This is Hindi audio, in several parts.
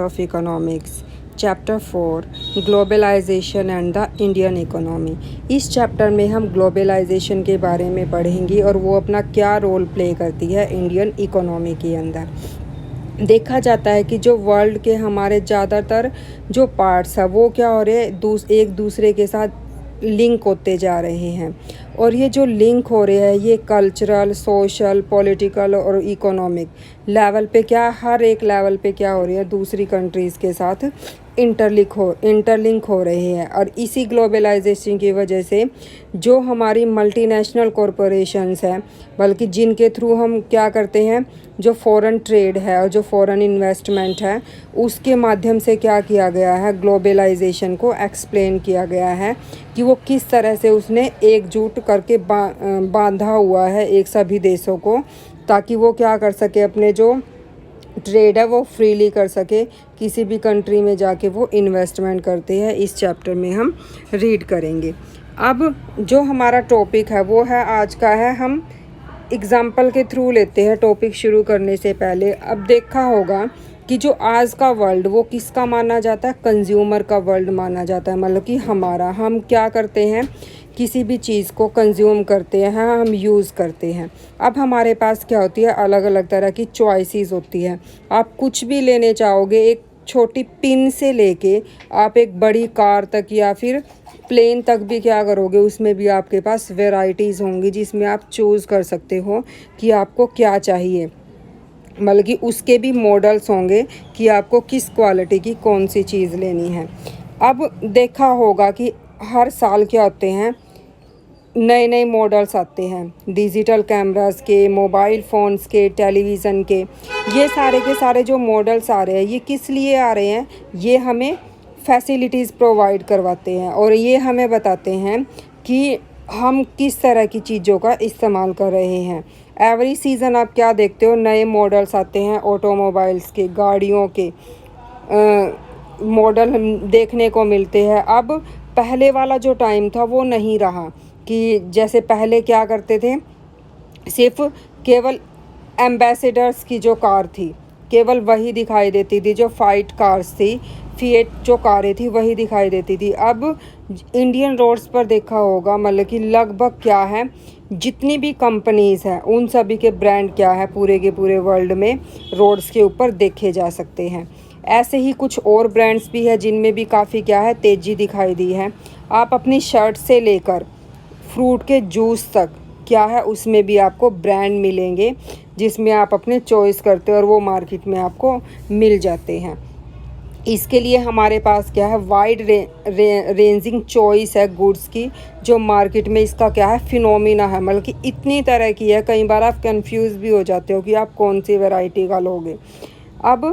of Economics, chapter 4 globalisation and the Indian economy. इस चैप्टर में हम ग्लोबलाइजेशन के बारे में पढ़ेंगे और वो अपना क्या रोल प्ले करती है इंडियन इकोनॉमी के अंदर। देखा जाता है कि जो वर्ल्ड के हमारे ज़्यादातर जो पार्ट्स हैं वो क्या हो रहे हैं, एक दूसरे के साथ लिंक होते जा रहे हैं। और ये जो लिंक हो रहे हैं ये कल्चरल, सोशल, पॉलिटिकल और इकोनॉमिक लेवल पे हर एक लेवल पे क्या हो रही है, दूसरी कंट्रीज़ के साथ इंटरलिंक हो रहे हैं। और इसी ग्लोबलाइजेशन की वजह से जो हमारी मल्टीनेशनल कॉरपोरेशंस हैं, बल्कि जिनके थ्रू हम क्या करते हैं, जो फॉरेन ट्रेड है और जो फॉरेन इन्वेस्टमेंट है, उसके माध्यम से क्या किया गया है, ग्लोबलाइजेशन को एक्सप्लेन किया गया है कि वो किस तरह से उसने एकजुट करके बांधा हुआ है एक सभी देशों को, ताकि वो क्या कर सके, अपने जो ट्रेड है वो फ्रीली कर सके, किसी भी कंट्री में जाके वो इन्वेस्टमेंट करते हैं। इस चैप्टर में हम रीड करेंगे। अब जो हमारा टॉपिक है वो है आज का है, हम एग्ज़ाम्पल के थ्रू लेते हैं टॉपिक शुरू करने से पहले। अब देखा होगा कि जो आज का वर्ल्ड वो किसका माना जाता है, कंज्यूमर का वर्ल्ड माना जाता है। मतलब कि हम क्या करते हैं, किसी भी चीज़ को कंज्यूम करते हैं, हम यूज़ करते हैं। अब हमारे पास क्या होती है, अलग अलग तरह की चॉइसेस होती है। आप कुछ भी लेने चाहोगे, एक छोटी पिन से लेके आप एक बड़ी कार तक या फिर प्लेन तक भी क्या करोगे, उसमें भी आपके पास वैरायटीज़ होंगी जिसमें आप चूज़ कर सकते हो कि आपको क्या चाहिए। मतलब कि उसके भी मॉडल्स होंगे कि आपको किस क्वालिटी की कौन सी चीज़ लेनी है। अब देखा होगा कि हर साल क्या होते हैं, नए नए मॉडल्स आते हैं, डिजिटल कैमरास के, मोबाइल फ़ोन्स के, टेलीविज़न के। ये सारे के सारे जो मॉडल्स आ रहे हैं, ये किस लिए आ रहे हैं, ये हमें फैसिलिटीज़ प्रोवाइड करवाते हैं और ये हमें बताते हैं कि हम किस तरह की चीज़ों का इस्तेमाल कर रहे हैं। एवरी सीज़न आप क्या देखते हो, नए मॉडल्स आते हैं, ऑटोमोबाइल्स के, गाड़ियों के मॉडल देखने को मिलते हैं। अब पहले वाला जो टाइम था वो नहीं रहा कि जैसे पहले क्या करते थे, सिर्फ केवल एम्बेसडर्स की जो कार थी केवल वही दिखाई देती थी, जो फाइट कार्स थी, फिएट जो कारें थी वही दिखाई देती थी। अब इंडियन रोड्स पर देखा होगा, मतलब कि लगभग क्या है, जितनी भी कंपनीज़ हैं उन सभी के ब्रांड क्या है, पूरे के पूरे वर्ल्ड में रोड्स के ऊपर देखे जा सकते हैं। ऐसे ही कुछ और ब्रांड्स भी है जिनमें भी काफ़ी क्या है, तेज़ी दिखाई दी है। आप अपनी शर्ट से लेकर फ्रूट के जूस तक क्या है, उसमें भी आपको ब्रांड मिलेंगे जिसमें आप अपने चॉइस करते हो और वो मार्केट में आपको मिल जाते हैं। इसके लिए हमारे पास क्या है, वाइड रेंजिंग चॉइस है गुड्स की, जो मार्केट में इसका क्या है, फिनोमिना है। मतलब कि इतनी तरह की है, कई बार आप कंफ्यूज भी हो जाते हो कि आप कौन सी वैरायटी का लोगे। अब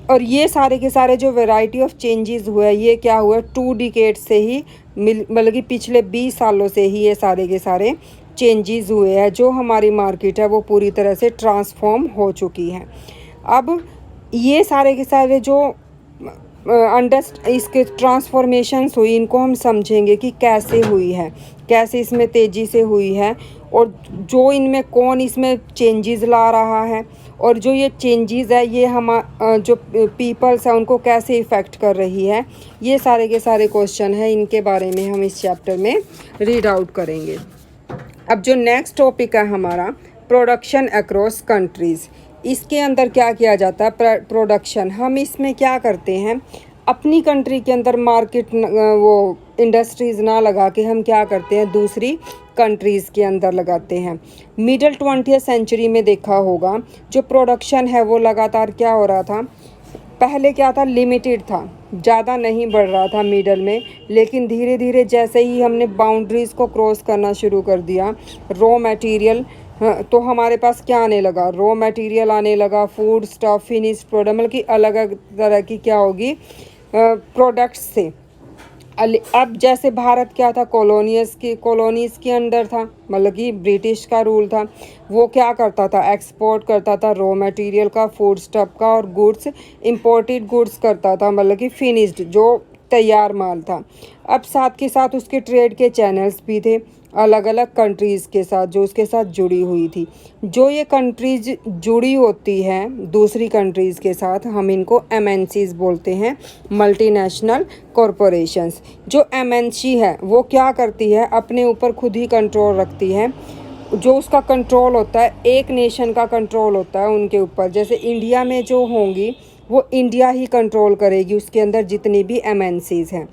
और ये सारे के सारे जो वैरायटी ऑफ चेंजेस हुए हैं, ये क्या हुआ, 2 डिकेड से ही मतलब कि पिछले 20 सालों से ही ये सारे के सारे चेंजेस हुए हैं। जो हमारी मार्केट है वो पूरी तरह से ट्रांसफॉर्म हो चुकी है। अब ये सारे के सारे जो इसके ट्रांसफॉर्मेशंस हुई, इनको हम समझेंगे कि कैसे हुई है, कैसे इसमें तेज़ी से हुई है, और जो इनमें कौन इसमें चेंजेस ला रहा है, और जो ये चेंजेस है ये हम जो पीपल्स हैं उनको कैसे इफ़ेक्ट कर रही है। ये सारे के सारे क्वेश्चन हैं, इनके बारे में हम इस चैप्टर में रीड आउट करेंगे। अब जो नेक्स्ट टॉपिक है हमारा, प्रोडक्शन अक्रॉस कंट्रीज़। इसके अंदर क्या किया जाता है, प्रोडक्शन। हम इसमें क्या करते हैं, अपनी कंट्री के अंदर मार्केट वो इंडस्ट्रीज़ ना लगा के हम क्या करते हैं, दूसरी कंट्रीज़ के अंदर लगाते हैं। मिडल 20वीं सेंचुरी में देखा होगा जो प्रोडक्शन है वो लगातार क्या हो रहा था, पहले क्या था, लिमिटेड था, ज़्यादा नहीं बढ़ रहा था मिडल में। लेकिन धीरे धीरे जैसे ही हमने बाउंड्रीज़ को क्रॉस करना शुरू कर दिया, रॉ मटेरियल, तो हमारे पास क्या आने लगा, रॉ मटेरियल आने लगा, फूड स्टफ, फिनिश्ड प्रोडक्ट, मतलब कि अलग अलग तरह की क्या होगी, प्रोडक्ट्स से। अब जैसे भारत क्या था, कॉलोनीज़ के अंडर था, मतलब कि ब्रिटिश का रूल था। वो क्या करता था, एक्सपोर्ट करता था रॉ मटेरियल का, फूड स्टफ का, और गुड्स, इंपोर्टेड गुड्स करता था, मतलब कि फिनिश्ड जो तैयार माल था। अब साथ के साथ उसके ट्रेड के चैनल्स भी थे। अलग अलग कंट्रीज़ के साथ, जो उसके साथ जुड़ी हुई थी। जो ये कंट्रीज जुड़ी होती हैं दूसरी कंट्रीज़ के साथ, हम इनको एमएनसीज बोलते हैं, मल्टीनेशनल कॉरपोरेशंस। जो एमएनसी है वो क्या करती है, अपने ऊपर खुद ही कंट्रोल रखती है। जो उसका कंट्रोल होता है, एक नेशन का कंट्रोल होता है उनके ऊपर। जैसे इंडिया में जो होंगी वो इंडिया ही कंट्रोल करेगी उसके अंदर जितनी भी एमएनसीज हैं।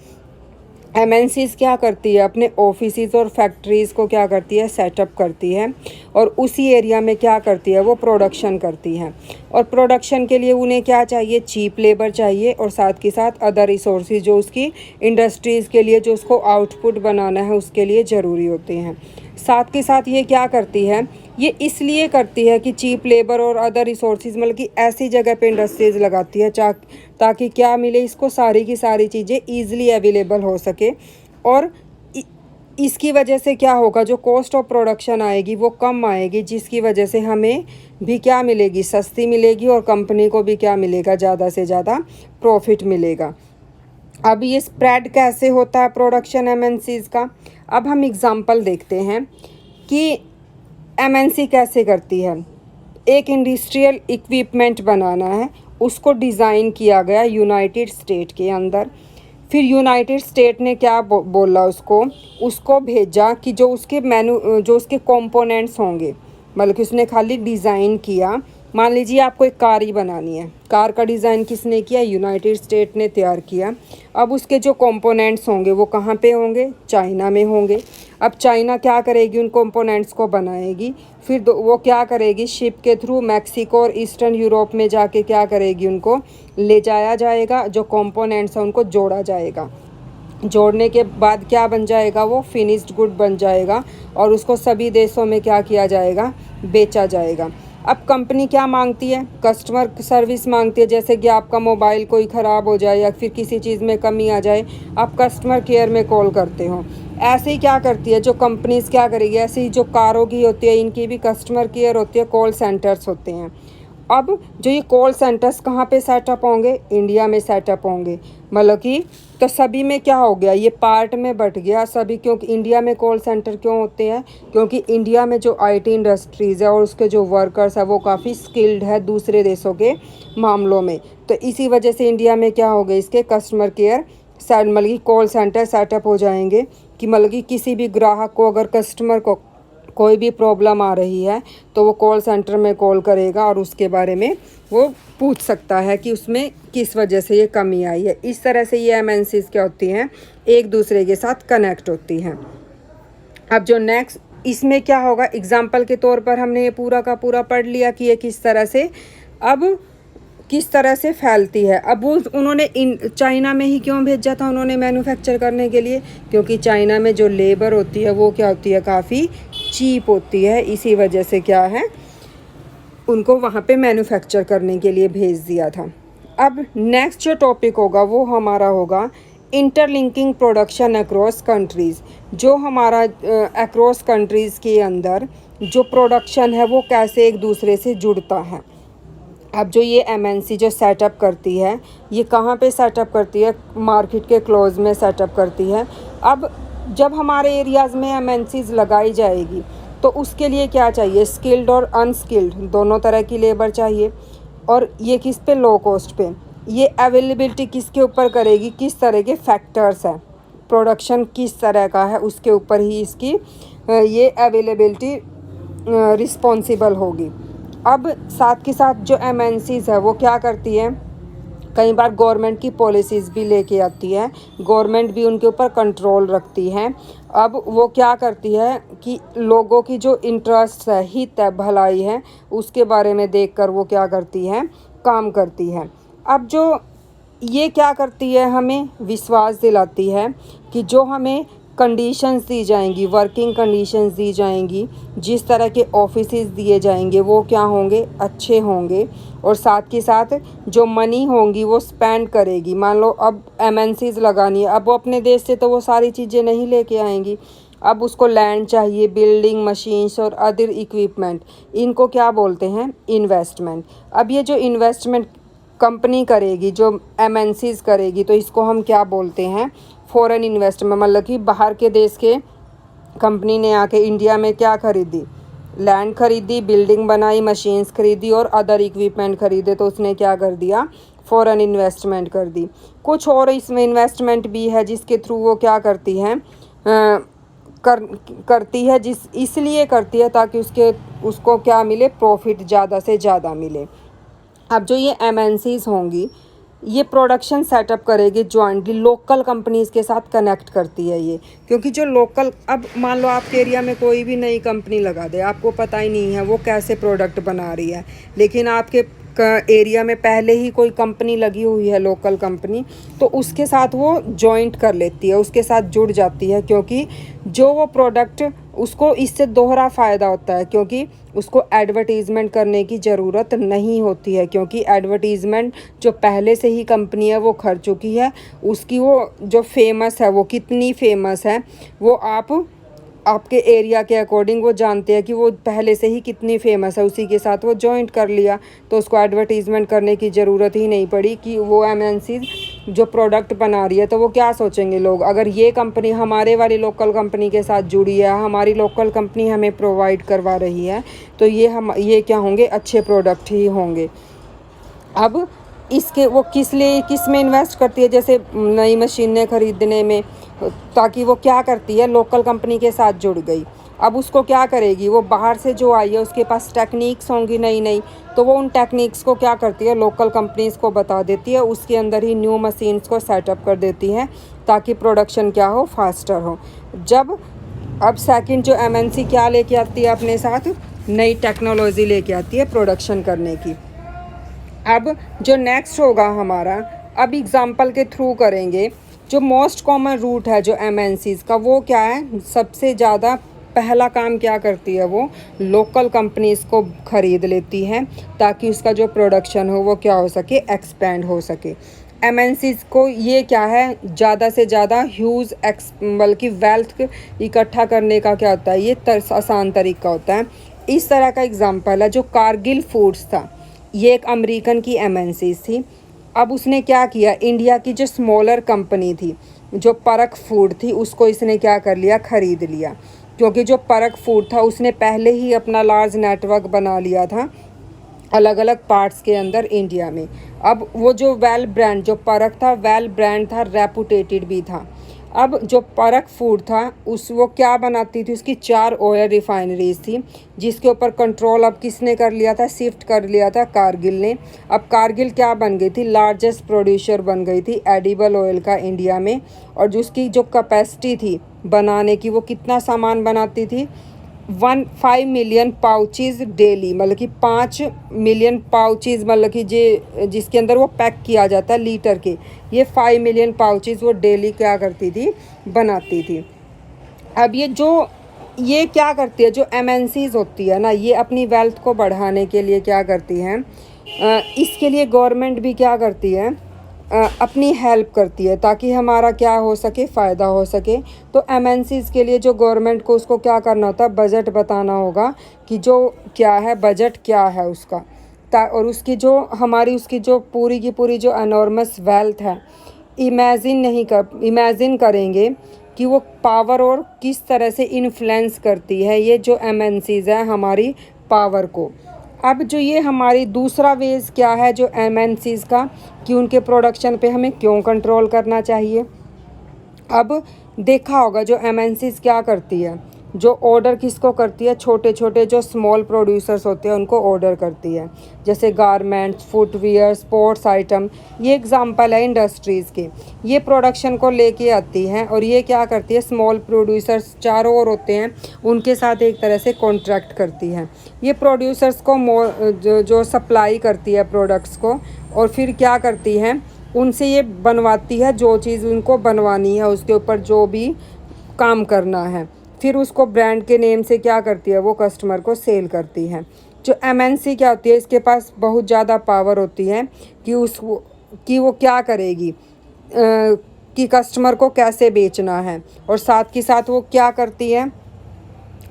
एमएनसीज क्या करती है, अपने ऑफिसेज और फैक्ट्रीज़ को क्या करती है, सेटअप करती है, और उसी एरिया में क्या करती है, वो प्रोडक्शन करती है। और प्रोडक्शन के लिए उन्हें क्या चाहिए, चीप लेबर चाहिए, और साथ के साथ अदर रिसोर्सेज जो उसकी इंडस्ट्रीज़ के लिए, जो उसको आउटपुट बनाना है उसके लिए ज़रूरी होते हैं। साथ के साथ ये क्या करती है, ये इसलिए करती है कि चीप लेबर और अदर रिसोर्सेज, मतलब कि ऐसी जगह पे इंडस्ट्रीज लगाती है ताकि क्या मिले, इसको सारी की सारी चीज़ें ईजिली अवेलेबल हो सके। और इसकी वजह से क्या होगा, जो कॉस्ट ऑफ प्रोडक्शन आएगी वो कम आएगी, जिसकी वजह से हमें भी क्या मिलेगी, सस्ती मिलेगी, और कंपनी को भी क्या मिलेगा, ज़्यादा से ज़्यादा प्रॉफिट मिलेगा। अब ये स्प्रेड कैसे होता है प्रोडक्शन एमएनसीज का, अब हम एग्ज़ाम्पल देखते हैं कि एमएनसी कैसे करती है। एक इंडस्ट्रियल इक्विपमेंट बनाना है, उसको डिज़ाइन किया गया यूनाइटेड स्टेट के अंदर। फिर यूनाइटेड स्टेट ने क्या बोला, उसको भेजा कि जो उसके कंपोनेंट्स होंगे, मतलब कि उसने खाली डिज़ाइन किया। मान लीजिए आपको एक कार ही बनानी है, कार का डिज़ाइन किसने किया, यूनाइटेड स्टेट ने तैयार किया। अब उसके जो कंपोनेंट्स होंगे वो कहाँ पे होंगे, चाइना में होंगे। अब चाइना क्या करेगी, उन कंपोनेंट्स को बनाएगी, फिर वो क्या करेगी, शिप के थ्रू मैक्सिको और ईस्टर्न यूरोप में जाके क्या करेगी, उनको ले जाया जाएगा, जो कंपोनेंट्स हैं उनको जोड़ा जाएगा। जोड़ने के बाद क्या बन जाएगा, वो फिनिश्ड गुड बन जाएगा, और उसको सभी देशों में क्या किया जाएगा, बेचा जाएगा। अब कंपनी क्या मांगती है, कस्टमर सर्विस मांगती है। जैसे कि आपका मोबाइल कोई ख़राब हो जाए या फिर किसी चीज़ में कमी आ जाए, आप कस्टमर केयर में कॉल करते हो। ऐसे ही क्या करती है जो कंपनीज़, क्या करेगी, ऐसे ही जो कारों की होती है इनकी भी कस्टमर केयर होती है, कॉल सेंटर्स होते हैं। अब जो ये कॉल सेंटर्स कहाँ पे सेटअप होंगे, इंडिया में सेटअप होंगे। मतलब कि तो सभी में क्या हो गया, ये पार्ट में बट गया सभी। क्योंकि इंडिया में कॉल सेंटर क्यों होते हैं, क्योंकि इंडिया में जो आईटी इंडस्ट्रीज़ है और उसके जो वर्कर्स है वो काफ़ी स्किल्ड है दूसरे देशों के मामलों में। तो इसी वजह से इंडिया में क्या हो गया, इसके कस्टमर केयर मतलब कि कॉल सेंटर सेटअप हो जाएंगे, कि मतलब कि किसी भी ग्राहक को, अगर कस्टमर को कोई भी प्रॉब्लम आ रही है तो वो कॉल सेंटर में कॉल करेगा और उसके बारे में वो पूछ सकता है कि उसमें किस वजह से ये कमी आई है। इस तरह से ये एमएनसीज क्या होती हैं, एक दूसरे के साथ कनेक्ट होती हैं। अब जो नेक्स्ट इसमें क्या होगा, एग्जाम्पल के तौर पर हमने ये पूरा का पूरा पढ़ लिया कि ये किस तरह से फैलती है। अब वो उन्होंने चाइना में ही क्यों भेजा था उन्होंने मैन्युफैक्चर करने के लिए, क्योंकि चाइना में जो लेबर होती है वो क्या होती है, काफ़ी चीप होती है। इसी वजह से क्या है, उनको वहाँ पे मैन्युफैक्चर करने के लिए भेज दिया था। अब नेक्स्ट जो टॉपिक होगा वो हमारा होगा इंटरलिंकिंग प्रोडक्शन अक्रॉस कंट्रीज़। जो हमारा अक्रॉस कंट्रीज़ के अंदर जो प्रोडक्शन है वो कैसे एक दूसरे से जुड़ता है। अब जो ये एमएनसी जो सेटअप करती है, ये कहाँ पे सेटअप करती है, मार्केट के क्लोज में सेटअप करती है। अब जब हमारे एरियाज़ में एमएनसीज लगाई जाएगी तो उसके लिए क्या चाहिए, स्किल्ड और अनस्किल्ड दोनों तरह की लेबर चाहिए। और ये किस पे, लो कॉस्ट पे। ये अवेलेबिलिटी किसके ऊपर करेगी, किस तरह के फैक्टर्स हैं, प्रोडक्शन किस तरह का है उसके ऊपर ही इसकी ये अवेलेबिलिटी रिस्पॉन्सिबल होगी। अब साथ के साथ जो एमएनसीज है वो क्या करती है, कई बार गवर्नमेंट की पॉलिसीज़ भी लेके आती है, गवर्नमेंट भी उनके ऊपर कंट्रोल रखती है। अब वो क्या करती है कि लोगों की जो इंटरेस्ट है, हित है, भलाई है, उसके बारे में देखकर वो क्या करती है, काम करती है। अब जो ये क्या करती है, हमें विश्वास दिलाती है कि जो हमें कंडीशंस दी जाएंगी, वर्किंग कंडीशंस दी जाएंगी, जिस तरह के ऑफिसेज दिए जाएंगे वो क्या होंगे, अच्छे होंगे। और साथ के साथ जो मनी होंगी वो स्पेंड करेगी। मान लो अब एमएनसीज लगानी है, अब वो अपने देश से तो वो सारी चीज़ें नहीं लेके आएंगी। अब उसको लैंड चाहिए, बिल्डिंग, मशीन्स और अदर इक्विपमेंट, इनको क्या बोलते हैं, इन्वेस्टमेंट। अब ये जो इन्वेस्टमेंट कंपनी करेगी, जो एमएनसीज करेगी, तो इसको हम क्या बोलते हैं, फॉरेन इन्वेस्टमेंट। मतलब कि बाहर के देश के कंपनी ने आके इंडिया में क्या खरीदी, लैंड खरीदी, बिल्डिंग बनाई, मशीन्स खरीदी और अदर इक्विपमेंट खरीदे। तो उसने क्या कर दिया, फॉरेन इन्वेस्टमेंट कर दी। कुछ और इसमें इन्वेस्टमेंट भी है जिसके थ्रू वो क्या करती हैं, करती है, इसलिए करती है ताकि उसको क्या मिले, प्रॉफिट ज़्यादा से ज़्यादा मिले। अब जो ये एमएनसीज होंगी, ये प्रोडक्शन सेटअप करेगी जॉइंटली, लोकल कंपनीज़ के साथ कनेक्ट करती है ये, क्योंकि जो लोकल, अब मान लो आपके एरिया में कोई भी नई कंपनी लगा दे, आपको पता ही नहीं है वो कैसे प्रोडक्ट बना रही है, लेकिन आपके एरिया में पहले ही कोई कंपनी लगी हुई है, लोकल कंपनी, तो उसके साथ वो जॉइंट कर लेती है, उसके साथ जुड़ जाती है, क्योंकि जो वो प्रोडक्ट, उसको इससे दोहरा फ़ायदा होता है, क्योंकि उसको एडवर्टीज़मेंट करने की ज़रूरत नहीं होती है, क्योंकि एडवर्टीज़मेंट जो पहले से ही कंपनी है वो कर चुकी है, उसकी वो जो फेमस है, वो कितनी फेमस है वो आपके एरिया के अकॉर्डिंग वो जानते हैं कि वो पहले से ही कितनी फेमस है, उसी के साथ वो जॉइंट कर लिया, तो उसको एडवर्टीज़मेंट करने की ज़रूरत ही नहीं पड़ी कि वो एमएनसी जो प्रोडक्ट बना रही है। तो वो क्या सोचेंगे लोग, अगर ये कंपनी हमारे वाली लोकल कंपनी के साथ जुड़ी है, हमारी लोकल कंपनी हमें प्रोवाइड करवा रही है, तो ये क्या होंगे, अच्छे प्रोडक्ट ही होंगे। अब इसके वो किस में इन्वेस्ट करती है, जैसे नई मशीनें खरीदने में, ताकि वो क्या करती है, लोकल कंपनी के साथ जुड़ गई। अब उसको क्या करेगी, वो बाहर से जो आई है उसके पास टेक्निक्स होंगी नई नई, तो वो उन टेक्निक्स को क्या करती है, लोकल कंपनीज़ को बता देती है, उसके अंदर ही न्यू मशीन्स को सेटअप कर देती है ताकि प्रोडक्शन क्या हो, फास्टर हो। अब सेकंड जो एमएनसी क्या लेके आती है अपने साथ, नई टेक्नोलॉजी लेके आती है प्रोडक्शन करने की। अब जो नेक्स्ट होगा हमारा, अब एग्ज़ाम्पल के थ्रू करेंगे, जो मोस्ट कॉमन रूट है जो एमएनसीज़ का, वो क्या है, सबसे ज़्यादा पहला काम क्या करती है, वो लोकल कंपनीज़ को ख़रीद लेती है ताकि उसका जो प्रोडक्शन हो वो क्या हो सके, एक्सपेंड हो सके। एमएनसीज़ को ये क्या है, ज़्यादा से ज़्यादा बल्कि वेल्थ इकट्ठा करने का क्या होता है, ये आसान तरीका होता है। इस तरह का एग्ज़ाम्पल है जो कारगिल फूड्स था, ये एक अमेरिकन की एमएनसीज़ थी। अब उसने क्या किया, इंडिया की जो स्मॉलर कंपनी थी, जो परख फूड थी, उसको इसने क्या कर लिया, ख़रीद लिया, क्योंकि जो परख फूड था उसने पहले ही अपना लार्ज नेटवर्क बना लिया था अलग अलग पार्ट्स के अंदर इंडिया में। अब वो जो वेल ब्रांड, जो परख था वेल ब्रांड था, रेपुटेटेड भी था। अब जो परख फूड था वो क्या बनाती थी, उसकी 4 ऑयल रिफाइनरीज थी, जिसके ऊपर कंट्रोल अब किसने कर लिया था, शिफ्ट कर लिया था कारगिल ने। अब कारगिल क्या बन गई थी, लार्जेस्ट प्रोड्यूसर बन गई थी एडिबल ऑयल का इंडिया में, और जिसकी जो कैपेसिटी थी बनाने की, वो कितना सामान बनाती थी, 5 मिलियन पाउचेज़ डेली, मतलब कि 5 मिलियन पाउचेज़, मतलब कि जिसके अंदर वो पैक किया जाता है लीटर के, ये 5 मिलियन पाउचेज़ वो डेली क्या करती थी, बनाती थी। अब ये क्या करती है, जो एमएनसीज़ होती है ना, ये अपनी वेल्थ को बढ़ाने के लिए क्या करती हैं, इसके लिए गवर्नमेंट भी क्या करती है, अपनी हेल्प करती है ताकि हमारा क्या हो सके, फ़ायदा हो सके। तो एमएनसीज़ के लिए जो गवर्नमेंट को उसको क्या करना होता है, बजट बताना होगा कि जो क्या है, बजट क्या है उसका, और उसकी जो पूरी की पूरी जो एनॉर्मस वेल्थ है, इमेजिन करेंगे कि वो पावर और किस तरह से इन्फ्लुएंस करती है ये जो एमएनसीज़ है हमारी पावर को। अब जो ये हमारी दूसरा वेज क्या है जो एमएनसीज़ का, कि उनके प्रोडक्शन पे हमें क्यों कंट्रोल करना चाहिए। अब देखा होगा जो एमएनसीज़ क्या करती है, जो ऑर्डर किसको करती है, छोटे छोटे जो स्मॉल प्रोड्यूसर्स होते हैं उनको ऑर्डर करती है, जैसे गारमेंट्स, फुटवियर, स्पोर्ट्स आइटम, ये एग्जांपल है इंडस्ट्रीज़ के। ये प्रोडक्शन को लेके आती हैं और ये क्या करती है, स्मॉल प्रोड्यूसर्स चारों ओर होते हैं, उनके साथ एक तरह से कॉन्ट्रैक्ट करती हैं। ये प्रोड्यूसर्स को जो सप्लाई करती है प्रोडक्ट्स को, और फिर क्या करती हैं, उनसे ये बनवाती है जो चीज़ उनको बनवानी है, उसके ऊपर जो भी काम करना है, फिर उसको ब्रांड के नेम से क्या करती है, वो कस्टमर को सेल करती है। जो एमएनसी क्या होती है, इसके पास बहुत ज़्यादा पावर होती है कि वो क्या करेगी, कि कस्टमर को कैसे बेचना है, और साथ ही साथ वो क्या करती है,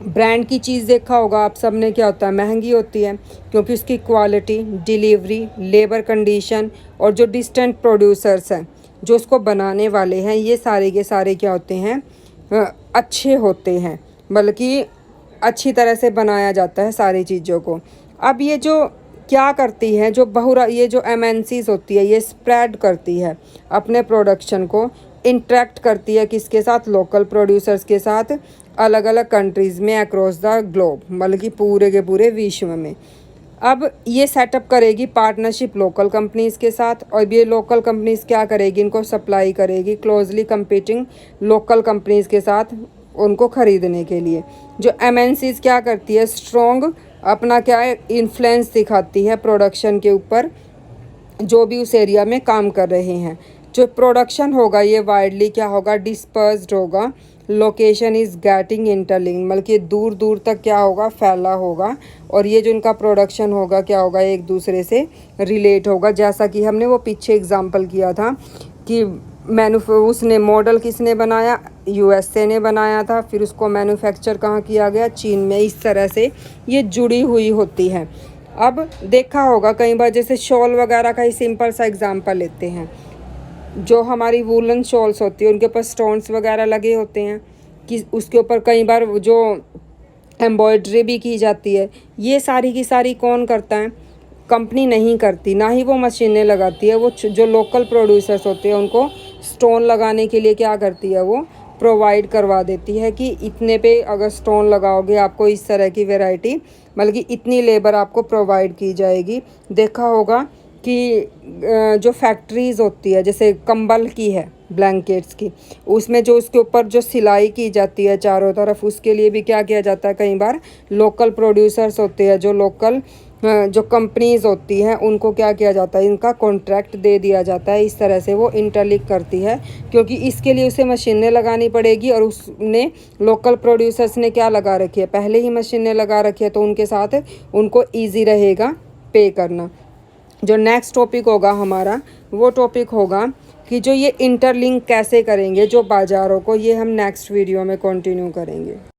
ब्रांड की चीज़ देखा होगा आप सब ने, क्या होता है, महंगी होती है, क्योंकि उसकी क्वालिटी, डिलीवरी, लेबर कंडीशन और जो डिस्टेंट प्रोड्यूसर्स हैं जो उसको बनाने वाले हैं, ये सारे के सारे क्या होते हैं, अच्छे होते हैं। बल्कि अच्छी तरह से बनाया जाता है सारी चीज़ों को। अब ये जो क्या करती हैं, ये जो एमएनसीज होती है, ये स्प्रेड करती है अपने प्रोडक्शन को, इंटरेक्ट करती है किसके साथ, लोकल प्रोड्यूसर्स के साथ, अलग अलग कंट्रीज़ में अक्रॉस द ग्लोब, बल्कि पूरे के पूरे विश्व में। अब ये सेटअप करेगी पार्टनरशिप लोकल कंपनीज़ के साथ, और ये लोकल कंपनीज़ क्या करेगी, इनको सप्लाई करेगी क्लोजली कंपीटिंग लोकल कंपनीज़ के साथ उनको ख़रीदने के लिए। जो एमएनसीज क्या करती है, स्ट्रॉन्ग अपना क्या है इन्फ्लुएंस दिखाती है प्रोडक्शन के ऊपर, जो भी उस एरिया में काम कर रहे हैं। जो प्रोडक्शन होगा ये वाइडली क्या होगा, डिस्पर्स्ड होगा, लोकेशन इज़ गेटिंग इंटरलिंक, बल्कि दूर दूर तक क्या होगा, फैला होगा, और ये जो इनका प्रोडक्शन होगा क्या होगा, एक दूसरे से रिलेट होगा। जैसा कि हमने वो पीछे एग्जांपल किया था कि उसने मॉडल किसने बनाया, यूएसए ने बनाया था, फिर उसको मैन्युफैक्चर कहाँ किया गया, चीन में। इस तरह से ये जुड़ी हुई होती है। अब देखा होगा कई बार, जैसे शॉल वगैरह का ही सिंपल सा एग्जांपल लेते हैं, जो हमारी वूलन शॉल्स होती है उनके ऊपर स्टोन्स वगैरह लगे होते हैं, कि उसके ऊपर कई बार जो एम्ब्रॉयडरी भी की जाती है, ये सारी की सारी कौन करता है, कंपनी नहीं करती, ना ही वो मशीनें लगाती है। वो जो लोकल प्रोड्यूसर्स होते हैं उनको स्टोन लगाने के लिए क्या करती है, वो प्रोवाइड करवा देती है कि इतने पे अगर स्टोन लगाओगे आपको इस तरह की वैरायटी, बल्कि इतनी लेबर आपको प्रोवाइड की जाएगी। देखा होगा कि जो फैक्ट्रीज़ होती है, जैसे कंबल की है, ब्लैंकेट्स की, उसमें जो उसके ऊपर जो सिलाई की जाती है चारों तरफ, उसके लिए भी क्या किया जाता है, कई बार लोकल प्रोड्यूसर्स होते हैं, जो लोकल जो कंपनीज़ होती हैं उनको क्या किया जाता है, इनका कॉन्ट्रैक्ट दे दिया जाता है। इस तरह से वो इंटरलिंक करती है, क्योंकि इसके लिए उसे मशीनें लगानी पड़ेगी, और उसने लोकल प्रोड्यूसर्स ने क्या लगा रखी है, पहले ही मशीनें लगा रखी है, तो उनके साथ उनको ईजी रहेगा पे करना। जो नेक्स्ट टॉपिक होगा हमारा, वो टॉपिक होगा कि जो ये इंटरलिंक कैसे करेंगे जो बाज़ारों को, ये हम नेक्स्ट वीडियो में कंटिन्यू करेंगे।